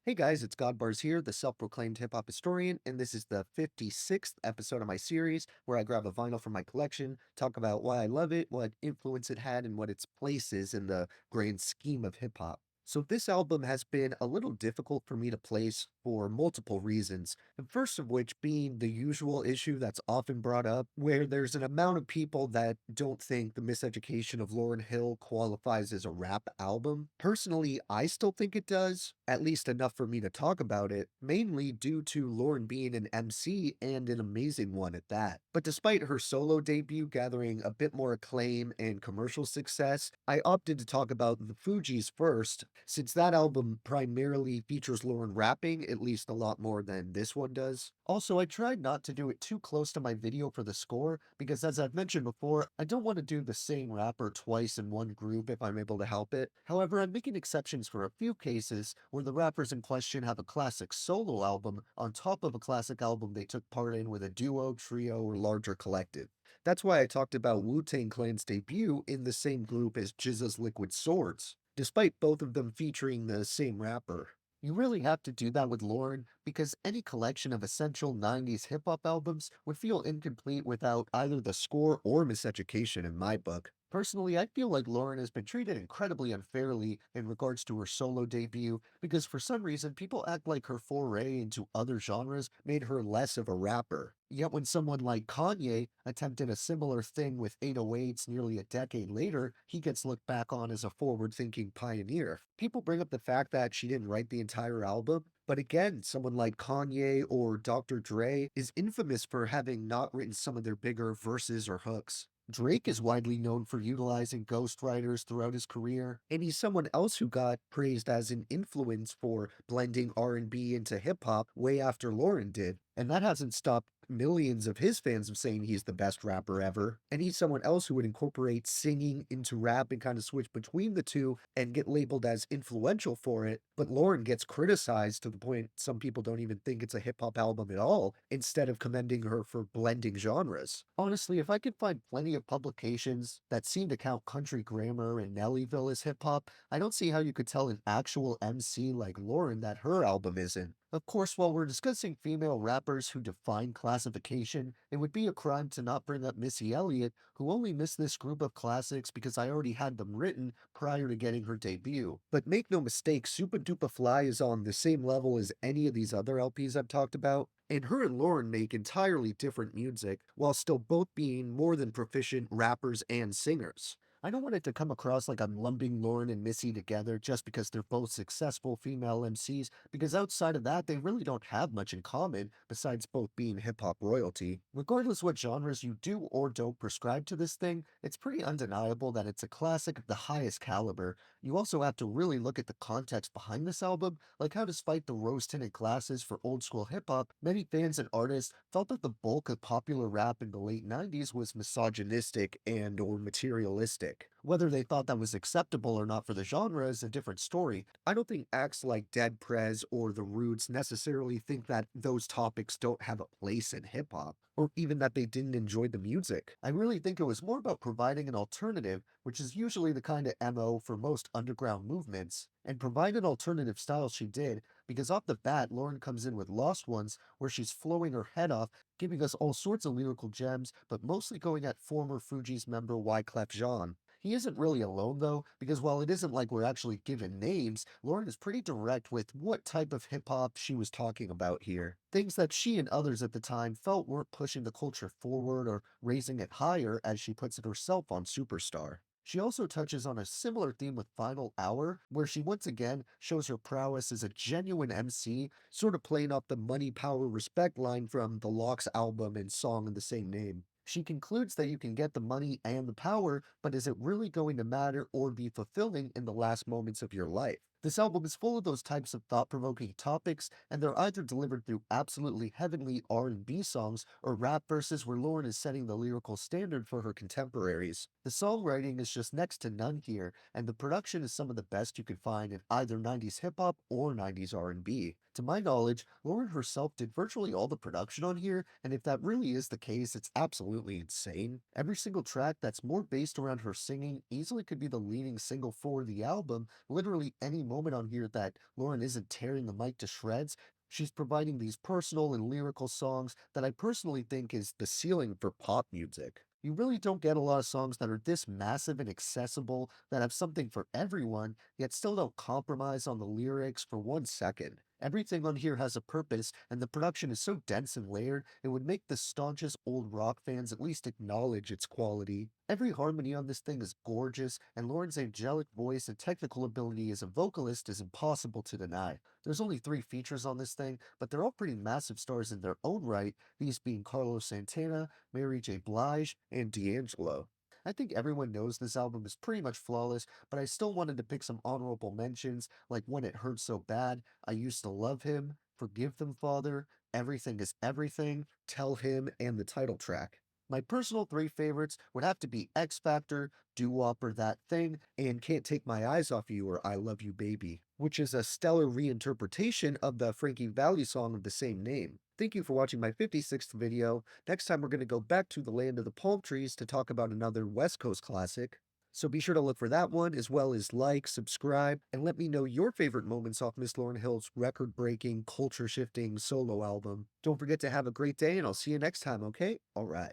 Hey guys, it's Godbars here, the self-proclaimed hip-hop historian, and this is the 56th episode of my series where I grab a vinyl from my collection, talk about why I love it, what influence it had, and what its place is in the grand scheme of hip-hop. So this album has been a little difficult for me to place for multiple reasons, the first of which being the usual issue that's often brought up, where there's an amount of people that don't think the Miseducation of Lauryn Hill qualifies as a rap album. Personally, I still think it does, at least enough for me to talk about it, mainly due to Lauryn being an MC and an amazing one at that. But despite her solo debut gathering a bit more acclaim and commercial success, I opted to talk about the Fugees first, since that album primarily features Lauryn rapping, at least a lot more than this one does. Also, I tried not to do it too close to my video for the score, because as I've mentioned before, I don't want to do the same rapper twice in one group if I'm able to help it. However, I'm making exceptions for a few cases where the rappers in question have a classic solo album on top of a classic album they took part in with a duo, trio, or larger collective. That's why I talked about Wu-Tang Clan's debut in the same group as GZA's Liquid Swords, despite both of them featuring the same rapper. You really have to do that with Lauryn because any collection of essential 90s hip hop albums would feel incomplete without either the score or Miseducation in my book. Personally, I feel like Lauryn has been treated incredibly unfairly in regards to her solo debut because for some reason people act like her foray into other genres made her less of a rapper. Yet when someone like Kanye attempted a similar thing with 808s nearly a decade later, he gets looked back on as a forward-thinking pioneer. People bring up the fact that she didn't write the entire album, but again, someone like Kanye or Dr. Dre is infamous for having not written some of their bigger verses or hooks. Drake is widely known for utilizing ghostwriters throughout his career, and he's someone else who got praised as an influence for blending R&B into hip hop way after Lauryn did. And that hasn't stopped millions of his fans from saying he's the best rapper ever. And he's someone else who would incorporate singing into rap and kind of switch between the two and get labeled as influential for it. But Lauryn gets criticized to the point some people don't even think it's a hip hop album at all, instead of commending her for blending genres. Honestly, if I could find plenty of publications that seem to count Country Grammar and Nellyville as hip hop, I don't see how you could tell an actual MC like Lauryn that her album isn't. Of course, while we're discussing female rappers who define classification, it would be a crime to not bring up Missy Elliott, who only missed this group of classics because I already had them written prior to getting her debut. But make no mistake, Super Duper Fly is on the same level as any of these other LPs I've talked about, and her and Lauryn make entirely different music, while still both being more than proficient rappers and singers. I don't want it to come across like I'm lumping Lauryn and Missy together just because they're both successful female MCs, because outside of that, they really don't have much in common besides both being hip hop royalty. Regardless what genres you do or don't prescribe to this thing, it's pretty undeniable that it's a classic of the highest caliber. You also have to really look at the context behind this album, like how despite the rose-tinted glasses for old school hip hop, many fans and artists felt that the bulk of popular rap in the late 90s was misogynistic and or materialistic. Whether they thought that was acceptable or not for the genre is a different story. I don't think acts like Dead Prez or The Roots necessarily think that those topics don't have a place in hip hop, or even that they didn't enjoy the music. I really think it was more about providing an alternative, which is usually the kind of MO for most underground movements, and provide an alternative style she did, because off the bat, Lauryn comes in with Lost Ones, where she's flowing her head off, giving us all sorts of lyrical gems, but mostly going at former Fugees member Wyclef Jean. He isn't really alone though, because while it isn't like we're actually given names, Lauryn is pretty direct with what type of hip hop she was talking about here. Things that she and others at the time felt weren't pushing the culture forward or raising it higher, as she puts it herself on Superstar. She also touches on a similar theme with Final Hour, where she once again shows her prowess as a genuine MC, sort of playing off the money, power, respect line from the Locks album and song of the same name. She concludes that you can get the money and the power, but is it really going to matter or be fulfilling in the last moments of your life? This album is full of those types of thought-provoking topics, and they're either delivered through absolutely heavenly R&B songs or rap verses where Lauryn is setting the lyrical standard for her contemporaries. The songwriting is just next to none here, and the production is some of the best you could find in either 90s hip-hop or 90s R&B. To my knowledge, Lauryn herself did virtually all the production on here, and if that really is the case, it's absolutely insane. Every single track that's more based around her singing easily could be the leading single for the album, literally any moment moment on here that Lauryn isn't tearing the mic to shreds. She's providing these personal and lyrical songs that I personally think is the ceiling for pop music. You really don't get a lot of songs that are this massive and accessible, that have something for everyone, yet still don't compromise on the lyrics for 1 second. Everything on here has a purpose, and the production is so dense and layered, it would make the staunchest old rock fans at least acknowledge its quality. Every harmony on this thing is gorgeous, and Lauren's angelic voice and technical ability as a vocalist is impossible to deny. There's only 3 features on this thing, but they're all pretty massive stars in their own right, these being Carlos Santana, Mary J. Blige, and D'Angelo. I think everyone knows this album is pretty much flawless, but I still wanted to pick some honorable mentions, like When It Hurts So Bad, I Used to Love Him, Forgive Them Father, Everything is Everything, Tell Him, and the title track. My personal 3 favorites would have to be X Factor, Doo Wop or That Thing, and Can't Take My Eyes Off You or I Love You Baby, which is a stellar reinterpretation of the Frankie Valli song of the same name. Thank you for watching my 56th video. Next time we're going to go back to the land of the palm trees to talk about another West Coast classic. So be sure to look for that one, as well as like, subscribe, and let me know your favorite moments off Miss Lauryn Hill's record-breaking, culture-shifting solo album. Don't forget to have a great day, and I'll see you next time, okay? Alright.